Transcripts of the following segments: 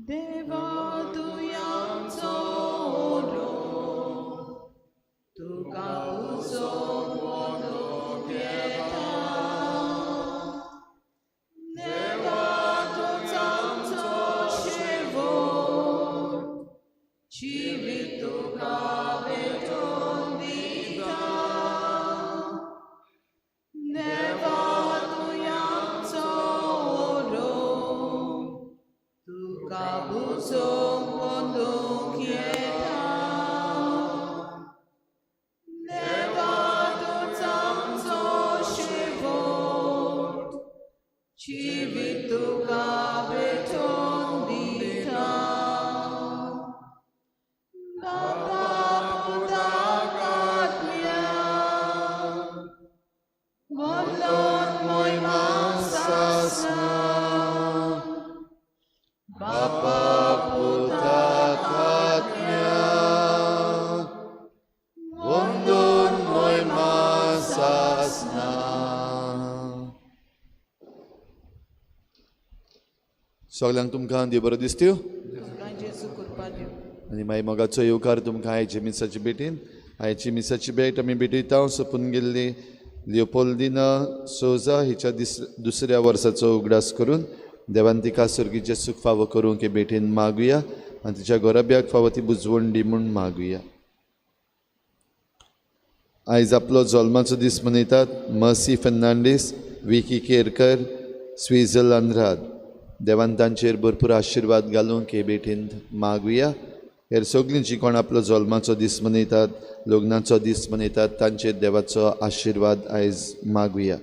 देवा तुयांचो तुका उसोवप येता देवा तुझांचो शेवट जिवीत तुका भेटोवन दिता देवा तुयांचो तुका उसोवप येता जिवीत तुका भेटोवन दिता बापा पुताक आत्म्याक मोलोन मोहिमा सासना बापा पुताक आत्म्याक मोलोन मोहिमा सासना. सगळ्यांक तुमकां देव बरो दीस दिवं आनी मागीर मोगाचो येवकार तुमकां आयचे मिसाची भेटीन. आयची मिसाची भेट आमी भेटयता सोंपून गेल्ली लिओपोल्दिना सोजा हिच्या दुसऱ्या वर्साचो उगडास करून देवान तिका सर्गीचें सूख फावो करूंक हे भेटीन मागुया आनी तिच्या गोरब्याक फावो ती बुजवण दी म्हूण मागुया. आयज आपलो जल्माचो दीस मनयतात मर्सी फेर्नांडीस, विकी केरकर, स्विझल आंध्राद. देवान तांचेर भरपूर आशिर्वाद घालूंक हे भेटीन मागुया. हेर सगळीं जी कोण आपलो जल्माचो दीस मनयतात, लग्नाचो दीस मनयतात, तांचेर देवाचो आशिर्वाद आयज मागुया.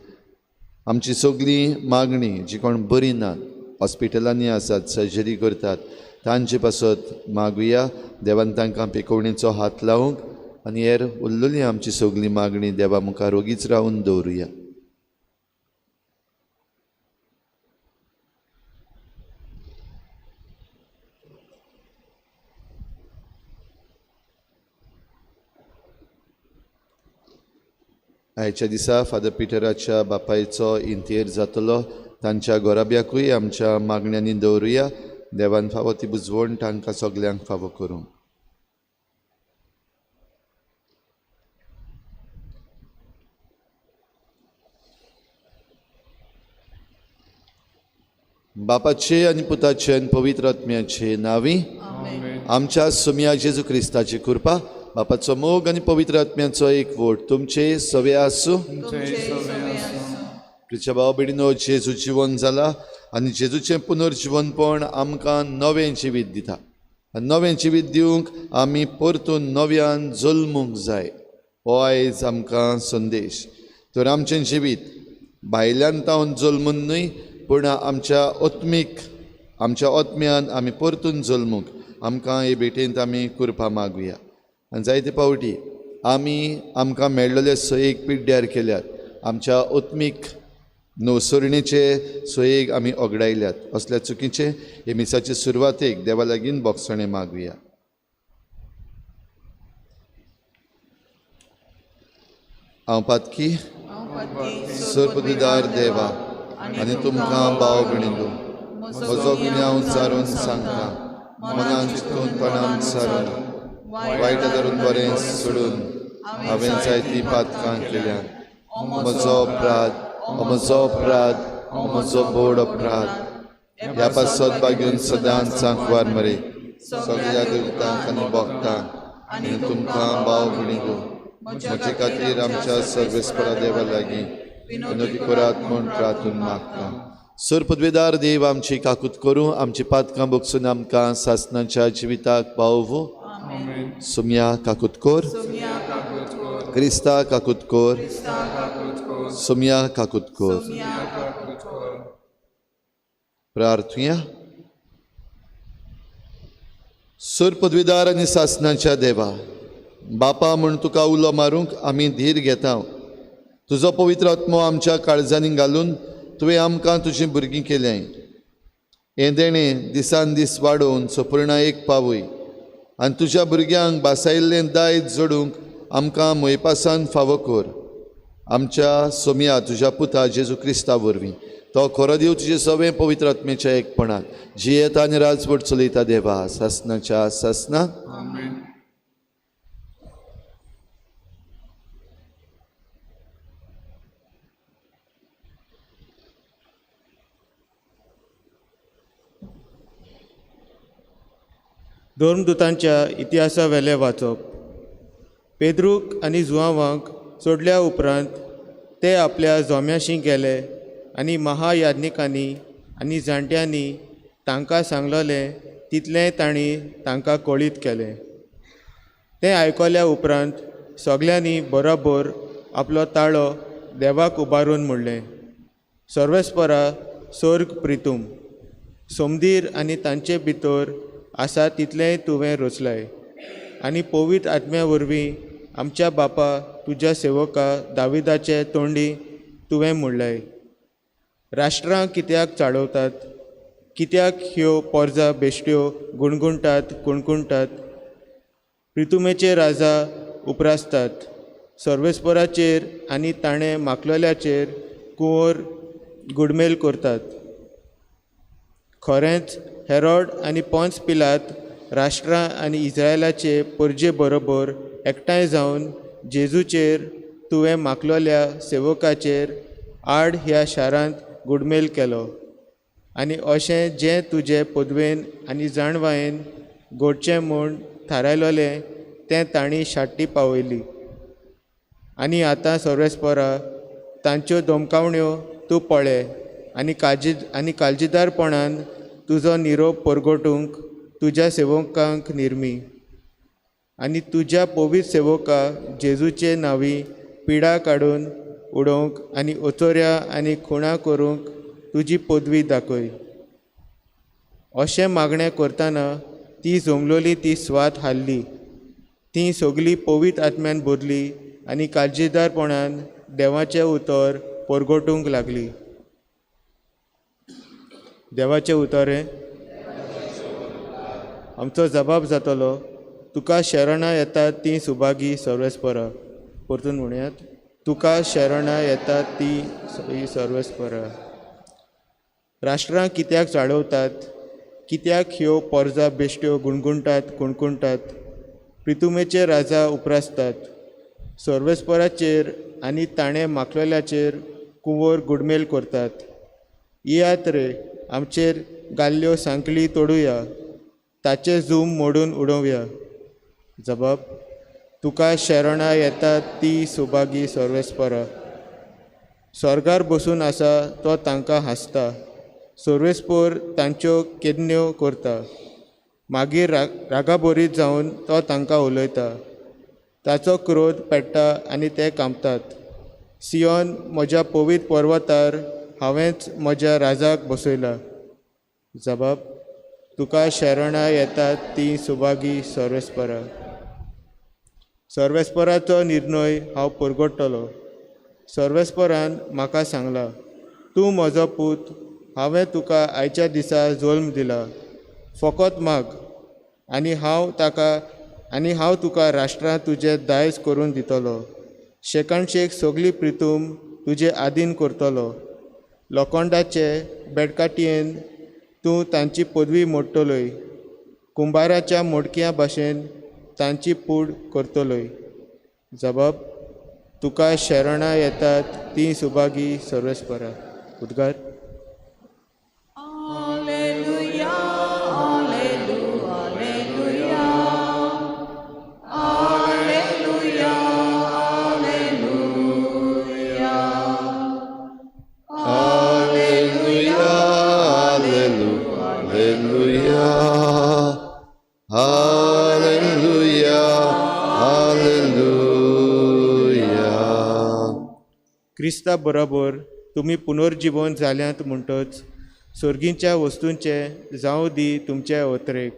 आमची सगळीं मागणी जी कोण बरी नात, हॉस्पिटलांनी आसात, सर्जरी करतात, तांचे पासत मागुया. देवान तांकां पिकोवणेचो हात लावूंक आनी हेर उरलेली आमची सगळीं मागणी देवा मुखार रोगीच रावून दवरुया. आयच्या दिसा फादर पिटराच्या बापायचो इंतेर जातलो. तांच्या गोराब्याकूय आमच्या मागण्यांनी दवरुया. देवान फावो ती बुजवण तांकां सगल्यांक फावो करूं. बापाचे आनी पुताचे आनी पवित्र आत्म्याचे नांवी आमच्या सुम्या जेजू क्रिस्ताची कृपा, बापाचो मोग आनी पवित्र आत्म्याचो एकवट तुमचे सवे आसूं. तुमच्या भाव भयणीनो, जेजू जिवन जाला आनी जेजूचें पुनर्जिवनपण आमकां नवें जिवीत दिता. आनी नवें जिवीत दिवंक आमी परतून नव्यान जल्मूंक जाय हो आयज आमकां संदेश. तर आमचें जिवीत भायल्यान तावन जल्मून न्हय, पूण आमच्या आत्म्यान आमी परतून जल्मूंक आमकां हे भेटेंत आमी कृपा मागुया. आनी जायते फावटी आमकां मेळ्ळेले सयेक पिड्ड्यार केल्यात, आमच्या आत्मीक नवसरणेचे सयेक आमी ओगडायल्यात. असल्या चुकीचे हे मिसाचे सुरवातेक देवा लागीं बोगसणें मागुया. हांव पातकी सर्पदीदार देवा आनी तुमकां भाव भयणीनो, म्हजो गुन्यांव हांव चारून सांगता. मनान चिंतून पणान सारून वायट धरून बरें सोडून हांवें जायतीं पातकां केल्यात. म्हजो बोड अपराध. ह्या पासत बागेवन सदांच सांकवार मरे सगळ्या देवतांक आनी भक्तांक आनी तुमकां भाव भयणीनो, म्हजे खातीर आमच्या सर्वेस्परा देवा लागीं विनोदी करात म्हूण प्रार्थून मागता. सर्पद्वेदार देव आमची काकूत करूं, आमची पातकां बोगसून आमकां सासणाच्या जिविताक पावोवं. सुम्या काकूत कोर, क्रिस्ता काकूत कोर, सुम्या काकूत कोर. प्रार्थुया. सर्पद्वेदार आनी सासणाच्या देवा, बापा म्हूण तुका उलो मारूंक आमी धीर घेता. तुजो पवित्र आत्मो आमच्या काळजांनी घालून तुवें आमकां तुजीं भुरगीं केल्याय. हें देणें दिसान दीस वाडोवन सपूर्णायेक पावय आनी तुज्या भुरग्यांक बासायिल्लें दायज जोडूंक आमकां मोयपासान फावो कर. आमच्या सोम्या तुज्या पुता जेजू क्रिस्ता वरवीं तो खरो देव तुजे सगळे पवित्र आत्मेच्या एकपणात जियेता आनी राजवट चलयता देवा ससनाच्या ससना. धर्मदुतांच्या इतिहासा वेले वाचप. पेद्रूक आनी जुआंवाक सोडल्या उपरांत ते आपल्या जोम्याशी गेले आनी महायाज्ञिकांनी आनी जाणट्यांनी तांकां सांगलोलें तितलें तांणी तांकां कळीत केलें. तें आयकल्या उपरांत सगल्यांनी बरोबर आपलो ताळो देवाक उबारून म्हणलें, सर्वेस्परा सर्ग प्रितूम, सोमदीर आनी तांचे भितर आसा तितलेंय तुवें रचलाय आनी पवित्र आत्म्या वरवीं आमच्या बापा तुज्या सेवका दाविदाचे तोंडी तुवें म्हणलाय. राष्ट्रां कित्याक चाडवतात, कित्याक ह्यो पोरजां बेश्ट्यो गुणगुणटात कुणकुणटात. प्रितुमेचे राजा उपरासतात, सर्वेस्पराचेर आनी ताणें मागलोल्याचेर कुंवर गुडमेल करतात. खरेंच हेरोड आनी पोंच पिलात राष्ट्रां आनी इस्रायलाचे परजे बरोबर एकठांय जावन जेजूचेर तुवें मागलोल्या सेवकाचेर आड ह्या शारांत गुडमेल केलो. आनी अशें जें तुजे पदवेन आनी जाणवायेन घडचें म्हूण थारायलोलें तें तांणी शाट्टी पावयली. आनी आतां सर्वेस्परा तांच्यो धमकावण्यो तूं पळय आनी काळजीदारपणान तुजो निरोप परगटूंक तुज्या सेवकांक निर्मी. आनी तुज्या पवित्र सेवका जेजूचे नांवी पिडा काडून उडोवंक आनी ओचोऱ्या आनी खुणा करूंक तुजी पदवी दाखय. अशें मागणें करतना ती जमलोली ती स्वात हाल्ली. ती सगळी पवित्र आत्म्यान भरली आनी काळजीदारपणान देवाचें उतर परगटूंक लागली. देवाचें उतर हें आमचो जबाब जातलो, तुका शरणां येतात ती सुभागी सर्वेस्परा. परतून म्हणयात, तुका शरणां येतात ती सर्वेस्परा. राष्ट्रां कित्याक चाडवतात, कित्याक ह्यो पोरजां बेश्ट्यो गुणगुणटात कुणकुणटात. प्रितुमेचे राजा उपरासतात, सर्वेस्पराचेर आनी ताणें मागलोल्याचेर कुंवर गुडमेल करतात. येयात रे, आमचेर गाल्ल्यो सांकळी तोडुया, ताचे झूम मोडून उडोवया. जबाब, तुका शरणां येतात ती सुभागी सर्वेस्परा. स्वर्गार बसून आसा तो तांकां हांसता, सर्वेस्पर तांच्यो केदन्यो करता. मागीर रागाबोरीत जावन तो तांकां उलयता. ताचो क्रोध पेट्टा आनी ते कांपतात. सियोन म्हज्या पवित्र पर्वतार हांवेंच म्हज्या राजाक बसयला. जबाब, तुका शरणां येतात ती सुभागी सर्वेस्परा. सर्वेस्पराचो निर्णय हांव परगटतलो. सर्वेस्परान म्हाका सांगला, तूं म्हजो पूत, हांवें तुका आयच्या दिसा जल्म दिला. फकत माग आनी हांव तुका राष्ट्रां तुजें दायज करून दितलो. शेकाणशेक सगळी प्रितूम तुजे आदीन करतलो. लोखंडाचे बेडकाटयेन तूं तांची पदवी मोडटलोय. कुंभाराच्या मोडक्या भाशेन तांची पूड करतलोय. जबाब, तुका शरणां येतात ती सुभागी सर्वेस्परा. उद्गार. क्रिस्ता बरोबर तुमी पुनर्जीवन जाल्यांत म्हणटच सर्गींच्या वस्तूंचे जावं दी तुमचे ओतरेक.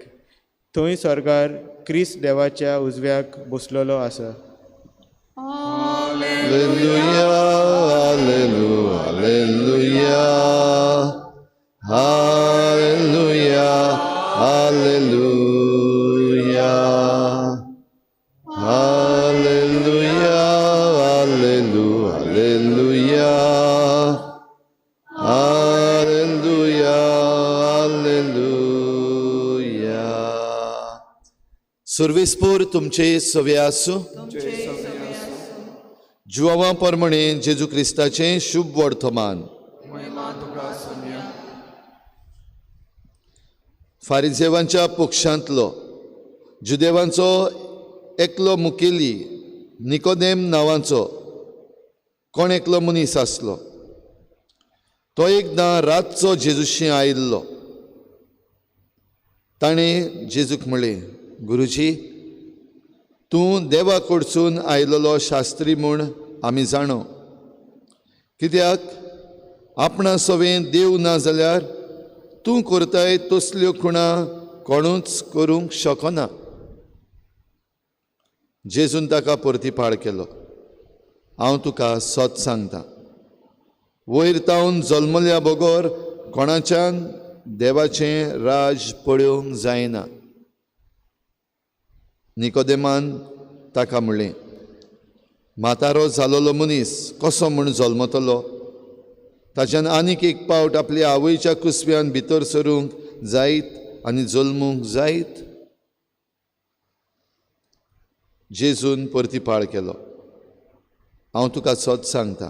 थंय स्वर्गार क्रिस्त देवाच्या उजव्याक बसलेलो आसा. Hallelujah, hallelujah, hallelujah, hallelujah, hallelujah, hallelujah, hallelujah, hallelujah. Hallelujah. सर्वेस्पोर तुमचे सवे आसूं. जुवां प्रमाणे जेजू क्रिस्ताचें शुभ वर्तमान. फारिजेवांच्या पक्षांतलो जुदेवांचो एकलो मुखेली निकोदेम नांवाचो कोण एकलो मनीस आसलो. तो एकदां रातचो जेजूशी आयिल्लो. ताणें जेजूक म्हणलें, गुरुजी, तूं देवा कडसून आयिल्लो शास्त्री म्हूण आमी जाणो. कित्याक आपणा सवें देव ना जाल्यार तूं करताय तसल्यो खुणा कोणूच करूंक शकना. जेजून ताका परतीपाळ केलो, हांव तुका सत सांगतां, वयर तावन जल्मल्या बगोर कोणाच्यान देवाचें राज पळोवंक जायना. निकोदेमान ताका म्हणलें, म्हातारो जालोलो मनीस कसो म्हूण जल्मतलो? ताच्यान आनीक एक पावट आपल्या आवयच्या कुसव्यान भितर सरूंक जायत आनी जल्मूंक जायत. जेजून परतीपाळ केलो, हांव तुका सत सांगतां,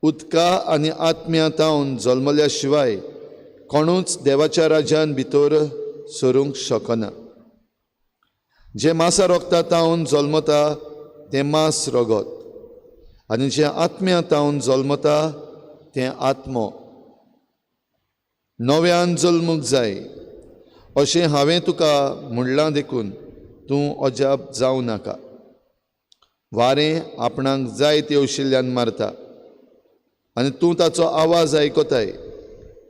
उदका आनी आत्म्यांतावन जल्मल्या शिवाय कोणूच देवाच्या राज्यान भितर सरूंक शकना. जे मासा रोगतावन जल्मता तें मास रोगत, आनी जे आत्म्यांतावन जल्मता तें आत्मो. नव्यान जल्मूंक जाय अशें हांवें तुका म्हणलां देखून तूं अजाप जावं नाका. वारें आपणाक जाय तेवशिल्ल्यान मारता आनी तूं ताचो आवाज आयकताय,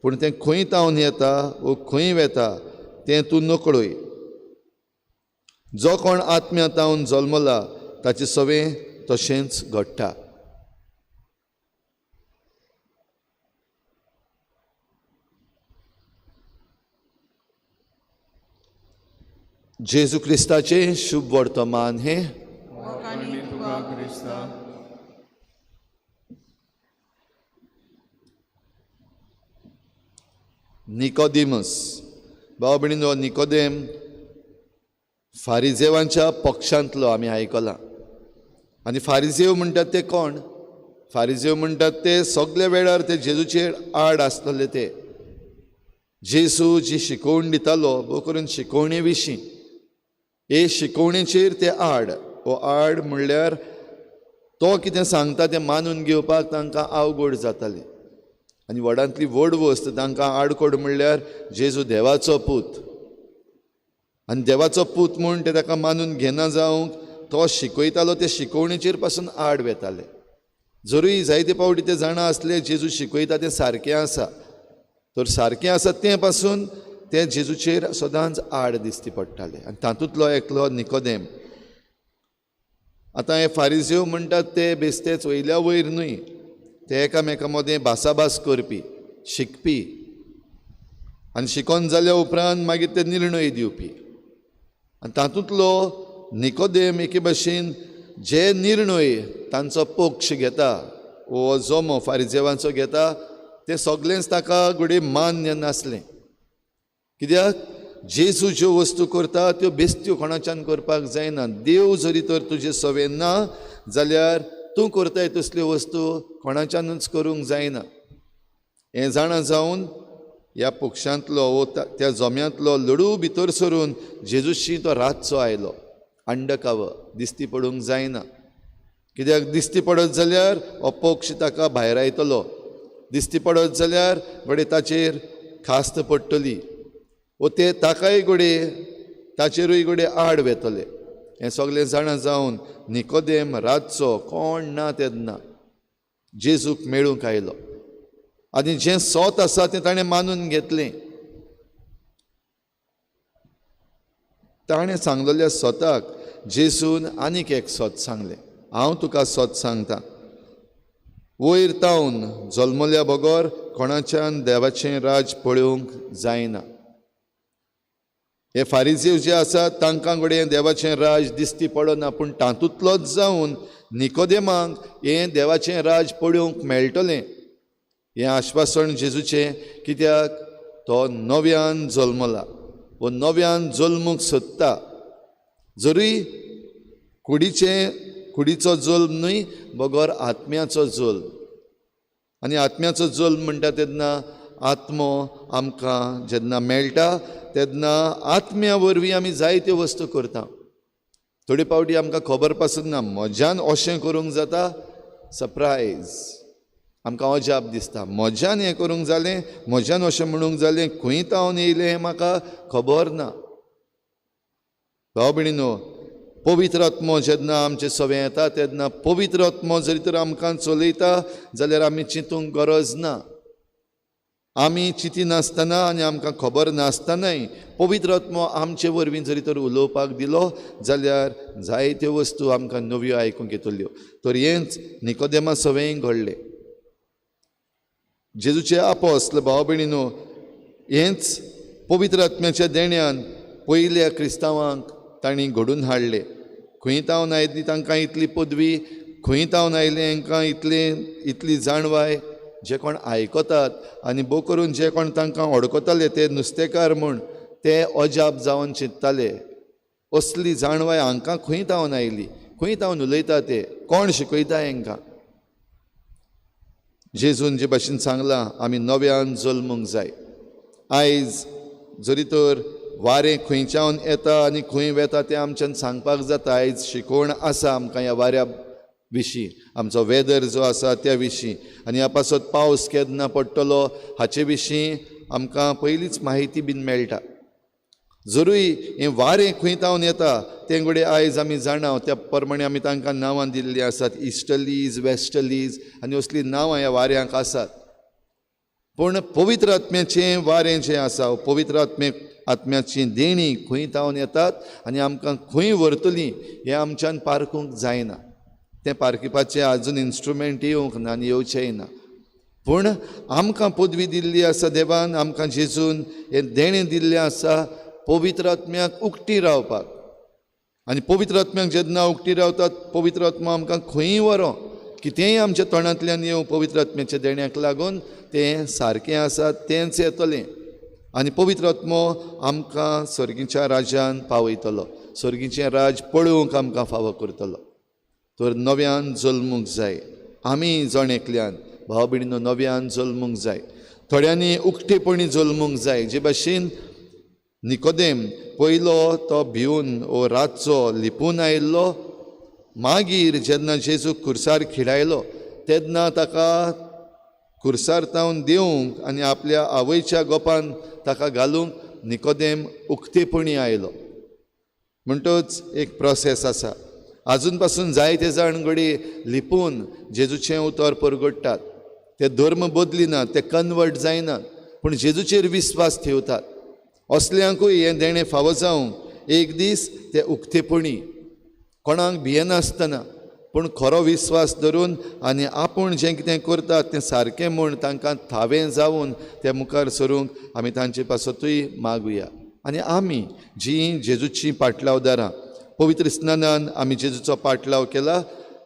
पूण तें खंय तावन येता वो खंय वेता तें तूं नकळोय. जो कोण आत्म्यांतावन जल्मला ताचें सवें तशेंच घडटा. जेजू क्रिस्ताचें शुभ वर्तमान हे. निकोदेमस, भाव भयणीनो, निकोदेम फारिजेवांच्या पक्षांतलो आमी आयकलां. आनी फारिजेव म्हणटात ते कोण? फारिजेव म्हणटात ते सगळे वेळार ते जेजूचेर आड आसतले. ते जेजू जी शिकोवण दितालो, भोव करून शिकोवणे विशीं, हे शिकोवणेचेर ते आड. हो आड म्हणल्यार तो कितें सांगता तें मानून घेवपाक तांकां आवघड जातालें. आनी व्हडांतली व्हड वस्त तांकां आडकोड म्हणल्यार जेजू देवाचो पूत. आनी देवाचो पूत म्हूण ते ताका मानून घेना जावंक तो शिकयतालो ते शिकोवणेचेर पासून आड वेताले. जरूय जायते पावटी ते जाणा आसले जेजू शिकयता तें सारकें आसा, तर सारकें आसा तें पासून ते जेजूचेर सदांच आड दिसती पडटाले. आनी तातूंतलो एकलो निकोदेम. आतां हे फारिजेव म्हणटात ते बेस्तेच वयल्या वयर न्हय, ते एकामेका मदें भासाभास करपी, शिकपी आनी शिकोन जाल्या उपरांत मागीर ते निर्णय दिवपी. आनी तातूंतलो निकोदेम एके भाशेन जे निर्णय तांचो पक्ष घेता वो जोमो फारिजेवांचो घेता ते सगळेंच ताका घडये मान्य नासलें. कित्याक जेजू ज्यो वस्तू करता त्यो बेश्त्यो कोणाच्यान करपाक जायना. देव जरी तर तुजे सवें ना जाल्यार तूं करताय तसल्यो वस्तू कोणाच्यानूच करूंक जायना. हें जाणा जावन ह्या पक्षांतलो वो त्या जोम्यांतलो लडू भितर सरून जेजूशी तो रातचो आयलो. अंडकाव दिसती पडूंक जायना. कित्याक दिसती पडत जाल्यार हो पक्ष ताका भायर आयतलो. दिसती पडत जाल्यार घडये ताचेर खास्त पडटली वो ते ताकाय घडये ताचेरूय घडये आड वेतले. हें सगळें जाणा जावन निकोदेम रातचो कोण ना तेन्ना जेजूक मेळूंक आयलो. आनी जें सोत आसा तें ताणें मानून घेतलें. ताणें सांगलेल्या सोताक जेजून आनीक एक सोत सांगलें, हांव तुका सोत सांगतां, वयर तावन जल्मल्या बगोर कोणाच्यान देवाचें राज पळोवंक जायना. हे फारिजीव जे आसात तांकां घडये देवाचें राज दिसती पडना, पूण तातूंतलोच जावन निकोदेमाक हें देवाचें राज पळोवंक मेळटलें हें आश्वासन जेजूचें. कित्याक तो नव्यान जल्मला वो नव्यान जल्मूक सोदता. जरूय कुडीचो जल्म न्हय बगर आत्म्याचो जल्म. आनी आत्म्याचो जल्म म्हणटा तेन्ना आत्मो आमकां जेन्ना मेळटा तेन्ना आत्म्या वरवीं आमी जायत्यो वस्तू करता. थोडी पावटी आमकां खबर पासून ना म्हज्यान अशें करूंक जाता. सरप्रायज आमकां अजाप दिसता. म्हज्यान हें करूंक जालें, म्हज्यान अशें म्हणूंक जालें, खंय तावन येयलें हें म्हाका खबर ना. भाव भयणीनो, पवित्र आत्मो जेन्ना आमचे सवें येता तेन्ना पवित्र आत्मो जरी तर आमकां चलयता जाल्यार आमी चिंतूंक गरज ना. आमी चिंती नासतना आनी आमकां खबर नासतनाय पवित्र आत्मो आमचे वरवीं जरी तर उलोवपाक दिलो जाल्यार जायत्यो वस्तू आमकां नव्यो आयकूंक येतल्यो. तर हेंच निकोदेमा सवें घडलें. जेजूचे आपोस्तल भाव भयणीनो, हेंच पवित्र आत्म्याच्या देण्यान पयल्या क्रिस्तांवांक तांणी घडून हाडलें. खंय तावन आयली तांकां इतली पदवी, खंय तावन आयलें हांकां इतली जाणवाय. जे कोण आयकतात आनी भोव करून जे कोण तांकां अडकताले ते नुस्तेकार म्हूण ते अजाप जावन चिंतताले असली जाणवाय हांकां खंय तावन आयली, खंय तावन उलयता ते, कोण शिकयता हांकां. जेजून जे भाशेन सांगलां आमी नव्यान जल्मूंक जाय. आयज जरी तर वारें खंयच्यान येता आनी खंय वेता तें आमच्यान सांगपाक जाता. आयज शिकोवण आसा आमकां ह्या वाऱ्या विशीं, आमचो वेदर जो आसा त्या विशीं आनी ह्या पासत पावस केन्ना पडटलो हाचे विशीं आमकां पयलींच म्हायती बीन मेळटा. जरूय हें वारें खंय तावन येता तें घडये आयज आमी जाणा. त्या प्रमाणे आमी तांकां नांवां दिल्लीं आसात. इस्टलीज, वेस्टलीज आनी असलीं नांवां ह्या वाऱ्यांक आसात. पूण पवित्र आत्म्याचें वारें जें आसा, पवित्र आत्म्याची देणी खंय तावन येतात आनी आमकां खंय व्हरतलीं हें आमच्यान पारखूंक जायना. तें पारखिपाचें आजून इन्स्ट्रुमेंट येवंक ना आनी येवचेंय ना. पूण आमकां पदवी दिल्ली आसा देवान, आमकां जेजून हें देणें दिल्लें आसा पवित्र आत्म्याक उक्ती रावपाक. आनी पवित्र आत्म्याक जेन्ना उक्ती रावतात पवित्र आत्मा आमकां खंयी व्हरो, कितेंय आमच्या तोंडांतल्यान येवं पवित्र आत्म्याच्या देण्याक लागून तें सारकें आसा, तेंच येतलें. आनी पवित्र आत्मो आमकां सर्गीच्या राज्यान पावयतलो, सर्गीचें राज पळोवंक आमकां फावो करतलो. तर नव्यान जल्मूंक जाय. आमी जण एकल्यान भाव भयणीनो नव्यान जल्मूंक जाय. थोड्यांनी उक्तेपणी जल्मूंक जाय. जे भाशेन निकोदेम पयलो तो भिवन ओ रातचो लिपून आयिल्लो, मागीर जेन्ना जेजू खुर्सार खिडायलो तेन्ना ताका खुर्सार तावन दिवंक आनी आपल्या आवयच्या गोपान ताका घालूंक निकोदेम उक्तेपणी आयलो. म्हणटच एक प्रोसेस आसा. आजून पासून जायते जाण घडी लिपून जेजूचें उतर परगडटात. ते धर्म बदलिनात, ते कन्वर्ट जायनात, पूण जेजूचेर विस्वास ठेवतात. असल्यांकूय हें देणें फावो जावंक एक दीस ते उक्तेपणी कोणाक भियेनासतना पूण खरो विस्वास धरून आनी आपूण जें कितें करतात तें सारकें म्हूण तांकां थावें जावन ते मुखार सरूंक आमी तांचे पासतूय मागुया. आनी आमी जीं जेजूची पाटलावदारां पवित्र स्नानान आमी जेजूचो पाटलाव केला,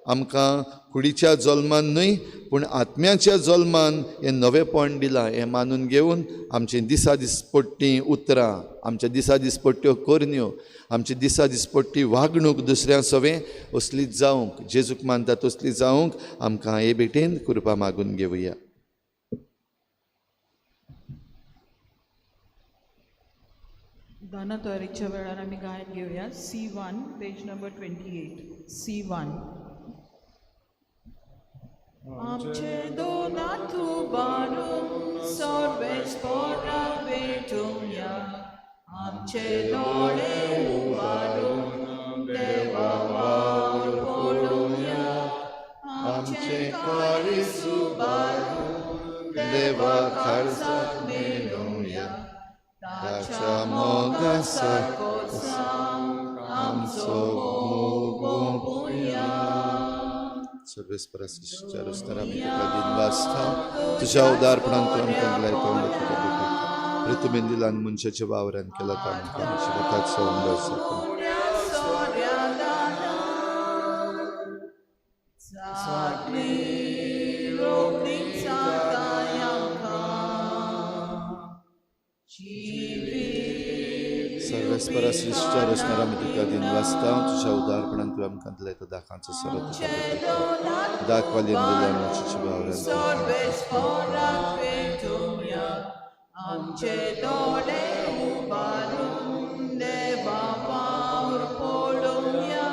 आमकां कुडीच्या जल्मान न्हय पूण आत्म्याच्या जल्मान हें नवेंपण दिलां हें मानून घेवन आमची दिसा दिसपट्टी उतरां, आमच्या दिसा दिसपट्ट्यो करण्यो, आमची दिसा दिसपट्टी वागणूक दुसऱ्या सवें असलीच जावंक, जेजूक मानता तसली जावंक आमकां हे भेटेन कृपा मागून घेवया. गाणं तयारीच्या वेळार आमी गायन घेवया. C1 page number 28. C1. आमचे दोनात उबारून सर्वेच पोरा भेटूया, आमचे दोळे उबारून देवा वार पडूया, आमचे काळीज उबारून देवा खालसाक मेळुया, ताच्या मोगा सारको सांग आमचो मोग पोवया. सर्वेस्परा सृष्टीच्या रुस्तार आमी तुका दिनवासता, तुज्या उदारपणान तूं आमकां लायता तुका भेटय. ऋतुमेन दिलान मनशाच्या वावरान केला तांकां शिवताचो अंदाज सर्वेस्परा सृष्टीच्या रचणारा आमी तुका दिन वाचता तुज्या उदारपणान तुवें आमकां दिलें तो दाखांचो सरो दाखवाली दिल्या आमच्या भावरान आमचे दोळे उबारून देवा पावल पडूया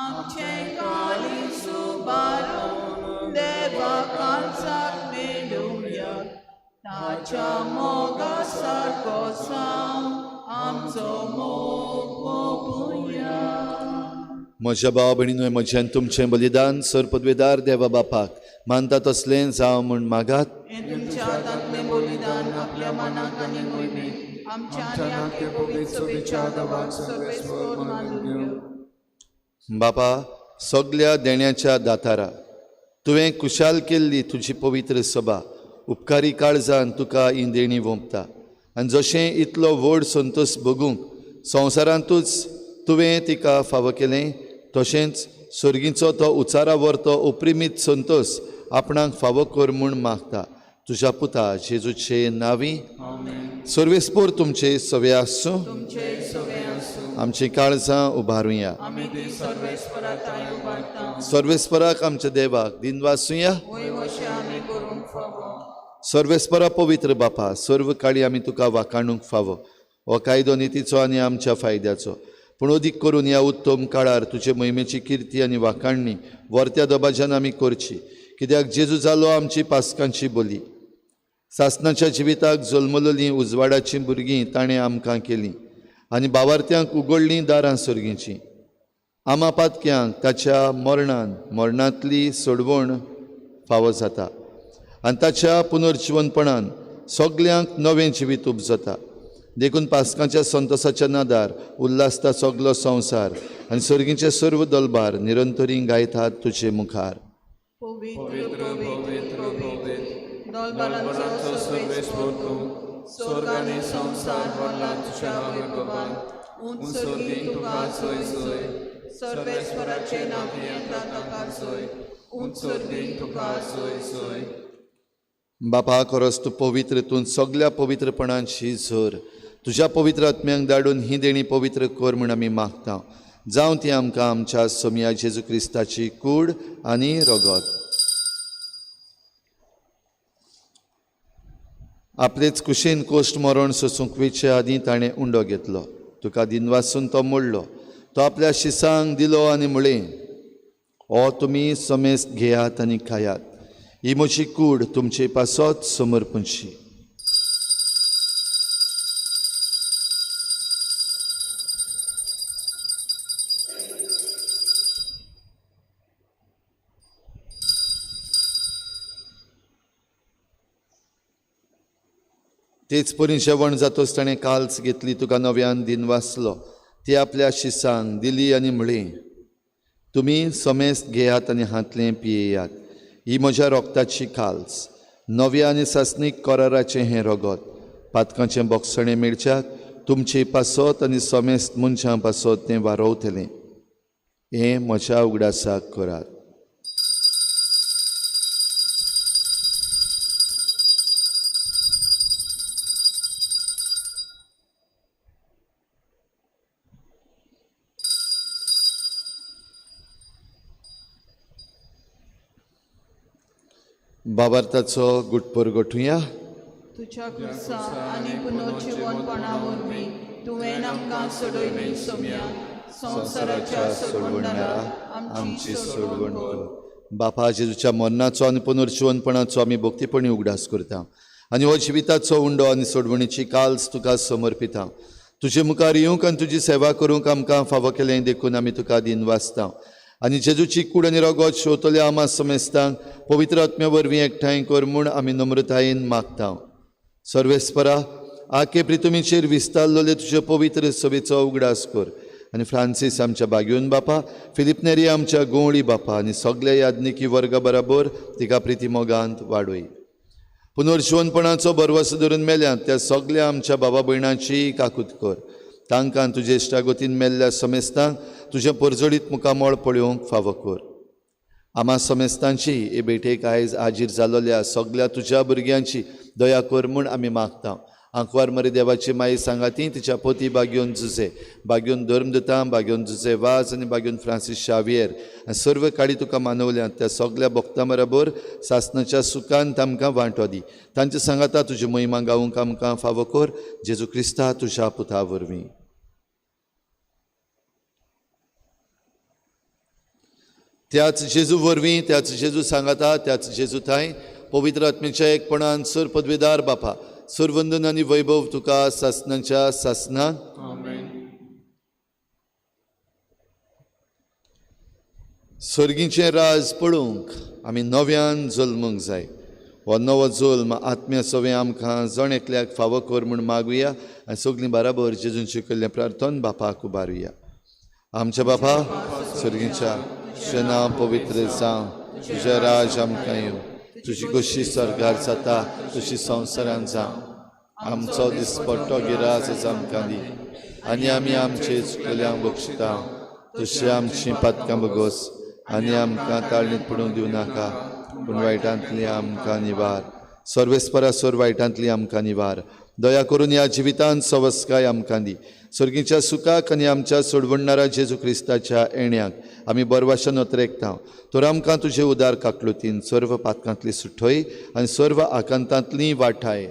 आमचे काळीज उबारून देवा काळजाक मेळुया ताच्या मोगा सारको सावन आमचो मोग भोगुया. म्हज्या भाव भयणीनो म्हजें तुमचें बलिदान सर पदवेदार देवा बापाक मानता तसलें जावं म्हूण मागात. हे तुमच्या हातांतलें बलिदान आपल्या मनाक आनी मोहिमेक आमच्या आनी आपल्या पवित्र सभेच्या दवाक सर्वेस्पर मानून घेवं. बापा सगल्या देण्याच्या दातारा तुवें कुशाल केल्ली तुजी पवित्र सभा उपकारी काळजान तुका ही देणी वोंपता आनी जशें इतलो व्हड संतोश भोगूंक संवसारांतूच तुवें तिका फावो केलें तशेंच सर्गीचो तो उचारा व्हरतो ओप्रिमीत संतोश आपणाक फावो कर म्हूण मागता तुज्या पुता जेजूचे नांवी. सर्वेस्पोर तुमचे सवे आसूं आमची काळजां उबारुया. सर्वेस्पराक आमच्या देवाक दिन वाचुया. सर्वेस्परा पवित्र बापा सर्व काळी आमी तुका वाखाणूंक फावो हो कायदो नितीचो आनी आमच्या फायद्याचो पूण अदीक करून ह्या उत्तम काळार तुजे महिमेची किर्ती आनी वाखाणणी वर्त्या दबाज्यान आमी करची कित्याक जेजू जालो आमची पासकांची बली. सासणाच्या जिविताक जल्मलोलीं उजवाडाचीं भुरगीं ताणें आमकां केलीं आनी भावार्थ्यांक उगडलीं दारां सर्गीचीं. आमा पातक्यांक ताच्या मरणांतली सोडवण फावो जाता आनी ताच्या पुनर्जिवनपणान सगल्यांक नवें जिवीत उपजता. देखून पासकांच्या संतोशाच्या नादार उल्हासता सगलो संवसार आनी सर्गीचे सर्व दलबार निरंतरी गायतात तुजे मुखार. बापा खरोच तूं पवित्र तूं सगल्या पवित्रपणांची झर तुज्या पवित्र आत्म्यांक धाडून ही देणी पवित्र कर म्हूण आमी मागता. जावं ती आमकां आमच्या सोम्या जेजू क्रिस्ताची कूड आनी रगत. आपलेच कुशीन कोश्ट मरण सोसूंक वेचे आदीं ताणें उंडो घेतलो. तुका दिन वाचून तो मोडलो. तो आपल्या शिसांक दिलो आनी म्हळें हो तुमी समेस्त घेयात आनी खायात. ही म्हजी कूड तुमचे पासत समर्पणशी. तेच परी जेवण जातोच ताणें काल्स घेतली तुका नव्यान दिन वाचलो. ती आपल्या शिसांक दिली आनी म्हळें तुमी समेस्त घेयात आनी हातलें पियेयात. ही म्हज्या रोगताची काल्स नव्या आनी सासणीक कराराचें हें रगत पातकांचें बोगसणें मेळच्याक तुमची पासत आनी समेस्त मनशां पासत तें वारोवतलें. हें म्हज्या उगडासाक करात. बाबार्थाचो गुटपर गोठुया. तुझ्या कृसा आनी पुनर्जिवनपणा वरवीं तुवें आमकां सोडयली सोम्या संवसाराच्या सोडवणारा आमची सोडवण कर. बापा जेजूच्या मरणाचो आनी पुनर्जिवनपणाचो आमी भक्तीपणी उगडास करता आनी हो जिविताचो उंडो आनी सोडवणीची काल्स तुका समर्पिता. तुजे मुखार येवंक आनी तुजी सेवा करूंक आमकां फावो केलें देखून आमी तुका दिन वाचता आनी जेजूची कूड आनी रगत शेवतल्या आमा समेस्तांक पवित्र आत्म्या वरवीं एकठांय कर म्हूण आमी नम्रतायेन मागता. सर्वेस्परा आखे प्रितुमीचेर विस्तारलोले तुजे पवित्र सभेचो उगडास कर आनी फ्रांसीस आमच्या बागेवन बापा फिलिप नेरी आमच्या गोवळी बापा आनी सगल्या याज्ञिकी वर्गा बराबर तिका प्रिती मोगांत वाडय. पुनर्जिवनपणाचो बरवसो धरून मेल्यांत त्या सगल्या आमच्या बाबा भयणांची काकूत कर. तांकां तुजे इश्टागोतीन मेल्ल्या समेस्तांक तुजें परजडीत मुखामळ पळोवंक फावो कर. आमा समेस्तांची हे भेटेक आयज हाजीर जालोल्या सगल्या तुज्या भुरग्यांची दया कर म्हूण आमी मागता. आंकवार मरे देवाची माई सांगाती तिच्या पोती बागेवन जुजे बागेवन धर्मदतां बागेवन जुजे वाज आनी बागेवन फ्रांसीस शावियर आनी सर्व काळी तुका मानवल्या त्या सगळ्या भक्तां बरोबर सासणाच्या सुखान तांकां वांटो दी तांचे सांगाता तुजी महिमा गावूंक आमकां फावो कर जेजू क्रिस्ता तुज्या पुता वरवीं. त्याच जेजू वरवीं त्याच जेजू सांगाता त्याच जेजू थंय पवित्र आत्मेच्या एकपणान सर पदवीदार बापा सुरवंदन आनी वैभव तुका सासणाच्या सासणान सर्गीचें राज पळोवंक आमी नव्यान जल्मूंक जाय. हो नवो जल्म आत्म्या सवे आमकां जण एकल्याक फावो कर म्हूण मागुया आनी सगळीं बराबर जेजूंचे कडलें प्रार्थन बापाक उबारुया. आमच्या बापा सर्गीच्या तुजें नांव पवित्र जावं तुजें राज आमकां येवं तुजी कशी सरकार जाता तशी संवसारांत जावं. आमचो दिसपट्टो गिराज आमकां दी आनी आमी आमचे चुकल्यांक बक्षिता तशी आमचीं पातकां बगोस आनी आमकां ताळणीत पडूंक दिवं नाका पूण वायटांतली आमकां निवार. सर्वेस्परा सोर वायटांतली आमकां निवार. दया करून ह्या जिवितांत सवस्काय आमकां दी. सर्गीच्या सुखाक आनी आमच्या सोडवणणारा जेजू क्रिस्ताच्या येण्याक आमी बरवाशान नोतरेकता. तर आमकां तुजे उदार काकलुतीन सर्व पातकांतली सुटोय आनी सर्व आकांतांतली वाठाय.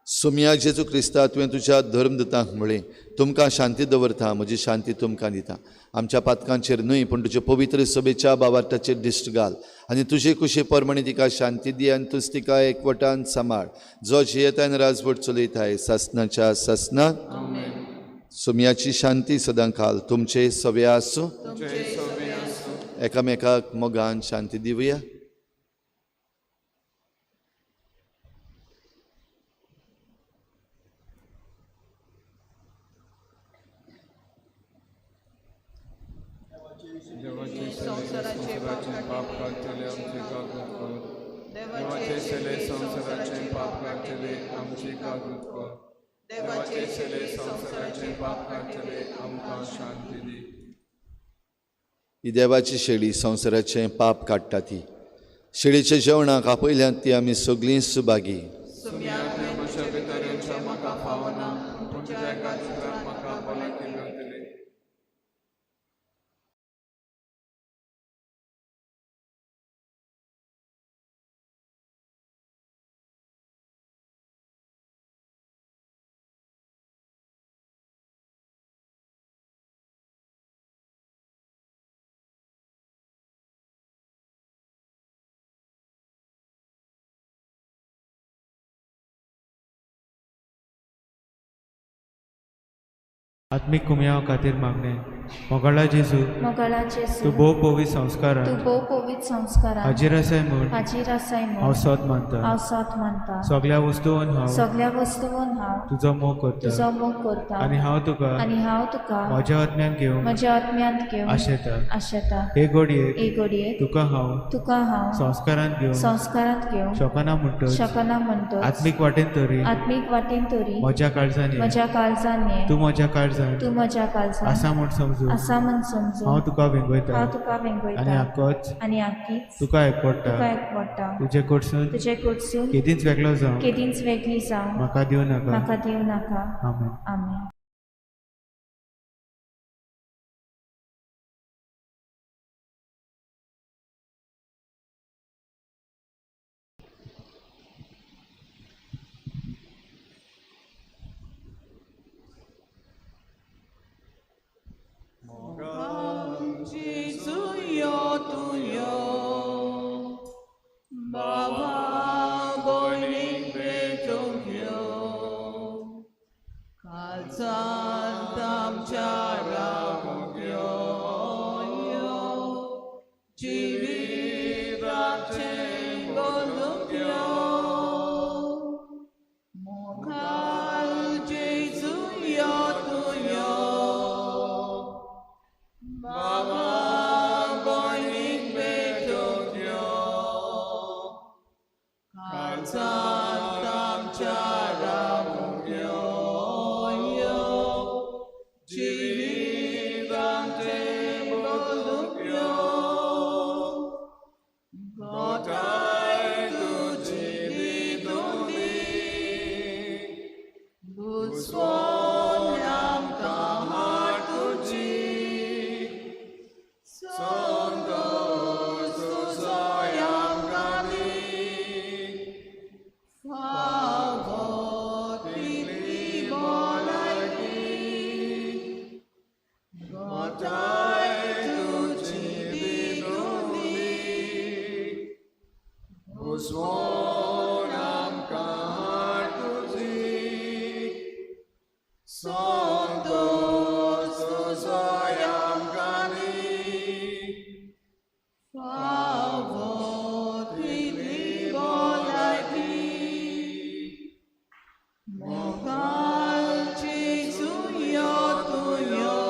सुम्या जेजू क्रिस्ता तुवें तुज्या धर्मदतांक म्हळें तुमकां शांती दवरता म्हजी शांती तुमकां दिता. आमच्या पातकांचेर न्हय पूण तुजे पवित्र सभेच्या बाबार्टाचेर दिश्ट घाल आनी तुजे कुशे परमणे तिका शांती दी आनी तुज तिका एकवटान सांबाळ जो जियेतान राजवट चलयताय सासणाच्या सासणान. सुम्याची शांती सदां काल तुमचे सवे आसूं. एकामेकाक मोगान शांती दिवया. संसाराचे पाप काढतले आमचे कागद कर. देवाचे सेले संसाराचे पाप काढतले आमचे कागद कर. देवाचे सेले संसाराचे पाप काढतले आमकां शांती दी. ही देवाची शेळी संवसाराचें पाप काडटा ती. शेळीच्या जेवणाक आपयल्यांत ती आमी सगळीं सुभागी. म्हज्या भितऱ्यांच्या म्हाका फावना पूण तुज्या कातराक म्हाका भलायकी मेळटली. आत्मिक कुमयाव खातीर मागणे. मोगाळा जेजू तूं भोव पवित संस्कारांत हाजीर आसाय म्हूण हांव सोत मानता. सगळ्या वस्तूंत हांव तुजो मोग करता आनी हांव तुका म्हज्या आत्म्यान घेवन आशेता. हे घडये तुका हांव संस्कारांत घेवन शकना म्हणटच आत्मीक वाटेन तरी म्हज्या काळजांत तूं म्हज्या काळजांत आसा म्हूण समजून हांव तुका वेंगयता आनी आख्खीच तुका एकवडटा. तुजे कडसून केदींच वेगळी जावं म्हाका दिवं नाका. आमेन. Avot pitli bolagi, gotai tuci biduni, Uzvonam kartuzi, santos tuzayam gani, avot pitli bolagi, mogal Jesu yotuyo,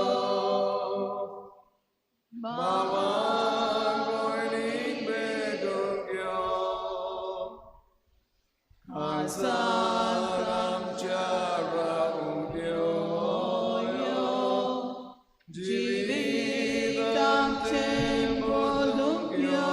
Bavan goiling bedugyo, Asaram chara umbyo, Jivitam tembolugyo.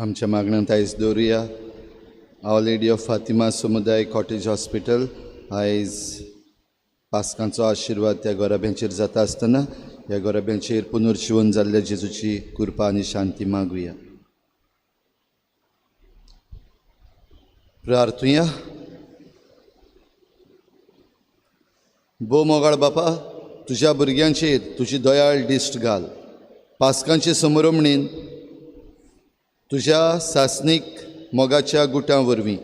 आमच्या मागण्यांत आयज दवरुया. आवर लेडी ऑफ फातिमा समुदाय कॉटेज हॉस्पिटल आयज पास्कांचो आशिर्वाद त्या गोरब्यांचेर जाता आसतना ह्या गोरब्यांचेर पुनर्जीवन जाल्ल्या जेजूची कृपा आनी शांती मागुया. प्रार्थुया. भोव मोगाळ बापा, तुज्या भुरग्यांचेर तुजी दयाळ दिश्ट घाल. पास्कांचे समारंभणेन तुज्या सासणीक मोगाच्या गुटां वरवीं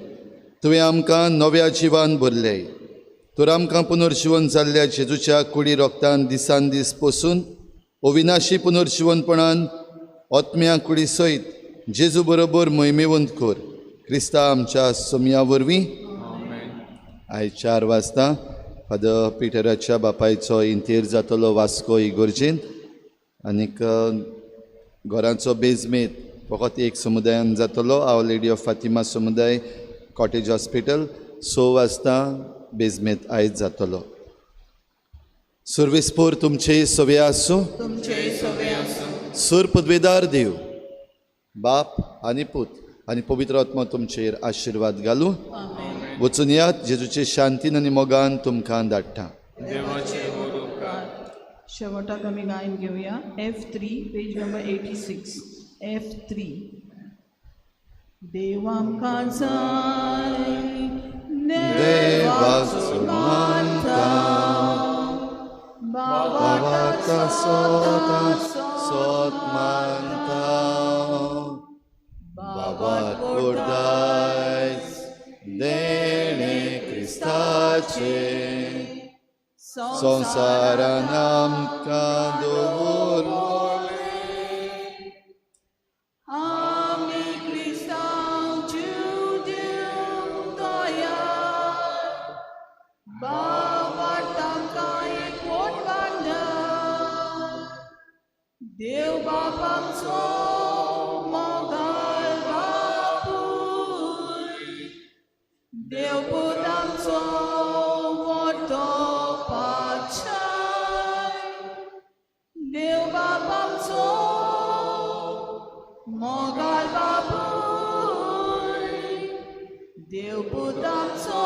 तुवें आमकां नव्या जिवान भरलें. तर आमकां पुनर्जीवन जाल्ल्या जेजूच्या कुडी रोगतान दिसान दीस पसून अविनाशी पुनर्जीवनपणान ओतम्या कुडी सयत जेजू बरोबर मोहिमेवंत कर. क्रिस्ता आमच्या सोमया वरवीं. आयज 4 वाजता फादर पिटराच्या बापायचो इंतेर जातलो वास्को इगोर्जेन. आनीक घरांचो बेजमेंत फकत एक समुदायान जातलो, आवर लेडी ऑफ फातिमा समुदाय कॉटेज हॉस्पिटल. 6 वाजता बेजमेंत आयज जातलो. सर्वेस्पोर तुमचे सवे आसूं. तुमचे सवे आसूं. सूर पदवेदार देव, बाप आनी पूत आनी पवित्र आत्मा तुमचेर आशिर्वाद घालूं वचून यात जेजूचे शांतीन आनी मोगान तुमकां धाडटा देवाचे उपकार शेवटाक आमी गायन घेवया F3 पेज नंबर 86 F3 देव आमकां जाय देवाक मानता बाबाचा सोत मानता बाबात कोरदायज देणे क्रिस्ताचे संसारान आमकां दवरलो आमी क्रिस्तांव जीव दिवंक तयार बाबा तांकां एकवट बांदला देव बापाचो मोगाळ बापूय देव पुतांचो मोठो पाचाय देव बापाचो मोगाळ बापूय देव पुतांचो